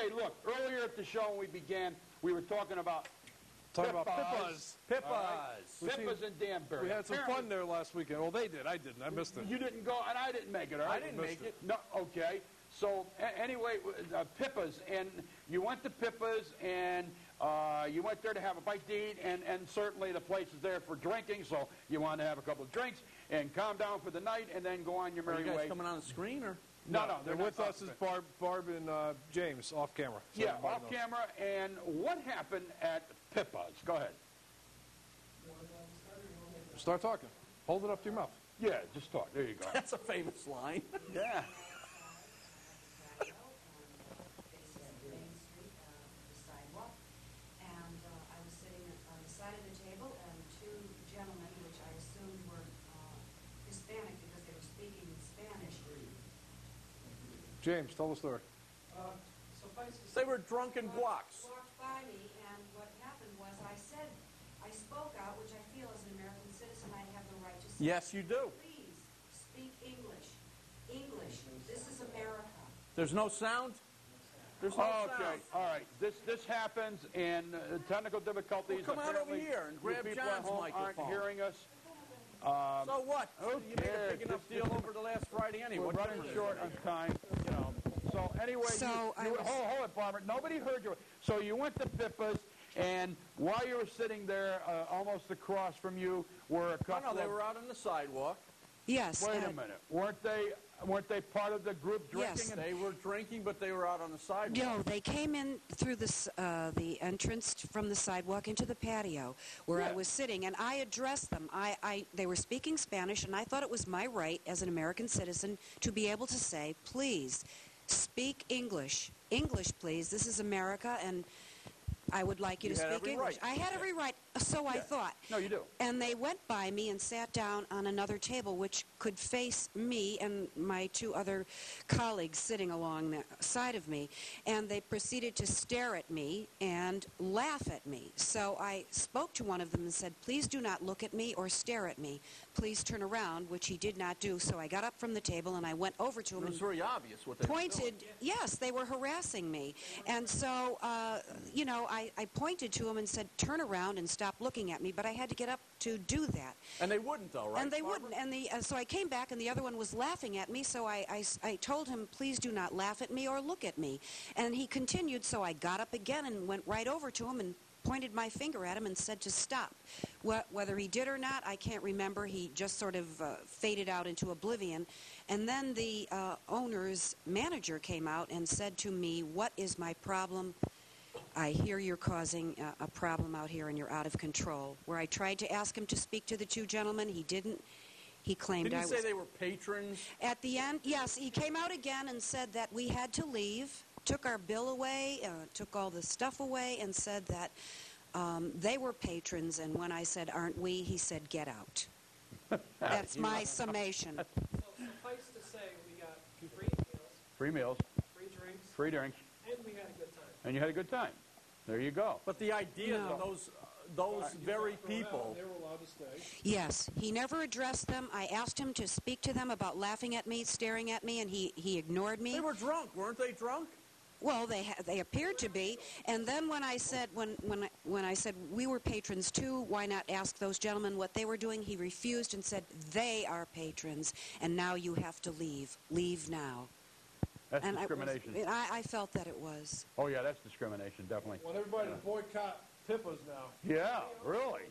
Hey, look, earlier at the show when we began, we were talking about Pippas. Pippas in Danbury. We had some fun there last weekend. Well, they did. I didn't. I missed it. You didn't go, and I didn't make it, all right? I didn't make it. No, okay. So, anyway, Pippas, and you went to Pippas, and you went there to have a bite to eat, and certainly the place is there for drinking, so you want to have a couple of drinks and calm down for the night and then go on your merry way. Are you guys coming on the screen, or? No, they're with us as Barb and James, off camera. So yeah, off camera. And what happened at Pippas? Go ahead. Start talking. Hold it up to your mouth. Yeah, just talk. There you go. That's a famous line. Yeah. James, tell the story. They were drunken blocks. Walked by me, and what happened was I spoke out, which I feel as an American citizen I have the right to say. Yes, you do. Please speak English. English. This is America. There's no sound? There's no sound. Okay, all right. This happens, and technical difficulties. Well, come out over here and grab people John's at home microphone. Aren't hearing us. So what? Okay, You made a big enough deal over the last Friday anyway. We're running short on time, you know. So anyway, hold it, Barbara. Nobody heard you. So you went to Pippas, and while you were sitting there, almost across from you, were a couple. No, they were out on the sidewalk. Yes. Wait a minute. Weren't they part of the group drinking? Yes. They were drinking, but they were out on the sidewalk. No, they came in through the entrance from the sidewalk into the patio where I was sitting, and I addressed them. They were speaking Spanish, and I thought it was my right as an American citizen to be able to say, please, speak English. English, please. This is America, and I would like you to speak English. Right. I had every right, so I thought. No, you do. And they went by me and sat down on another table, which could face me and my two other colleagues sitting along the side of me. And they proceeded to stare at me and laugh at me. So I spoke to one of them and said, please do not look at me or stare at me. Please turn around, which he did not do. So I got up from the table and I went over to him. It was very obvious what they pointed. were doing. Yes, they were harassing me. And so, you know, I pointed to him and said, turn around and stop looking at me, but I had to get up to do that. And they wouldn't, though, right, And they Barbara? wouldn't. And so I came back, and the other one was laughing at me, so I told him, please do not laugh at me or look at me. And he continued, so I got up again and went right over to him and pointed my finger at him and said to stop. Whether he did or not, I can't remember. He just sort of faded out into oblivion. And then the owner's manager came out and said to me, what is my problem? I hear you're causing a problem out here and you're out of control. Where I tried to ask him to speak to the two gentlemen, he didn't. He claimed Didn't I he was... say they were patrons? At the end, yes, he came out again and said that we had to leave, took our bill away, took all the stuff away, and said that they were patrons, and when I said, aren't we, he said, get out. That's my summation. So suffice to say, we got free Free meals. meals, free drinks, Free drinks. and we had a good time. And you had a good time. There you go. But the idea that those very people... They were allowed to stay. Yes, he never addressed them. I asked him to speak to them about laughing at me, staring at me, and he ignored me. They were drunk, weren't they drunk? Well, they appeared to be. And then when I said when I said we were patrons too, why not ask those gentlemen what they were doing? He refused and said they are patrons, and now you have to leave. Leave now. That's And discrimination. I felt that it was. Oh, yeah, that's discrimination, definitely. Want everybody to boycott Pippas now. Yeah, really.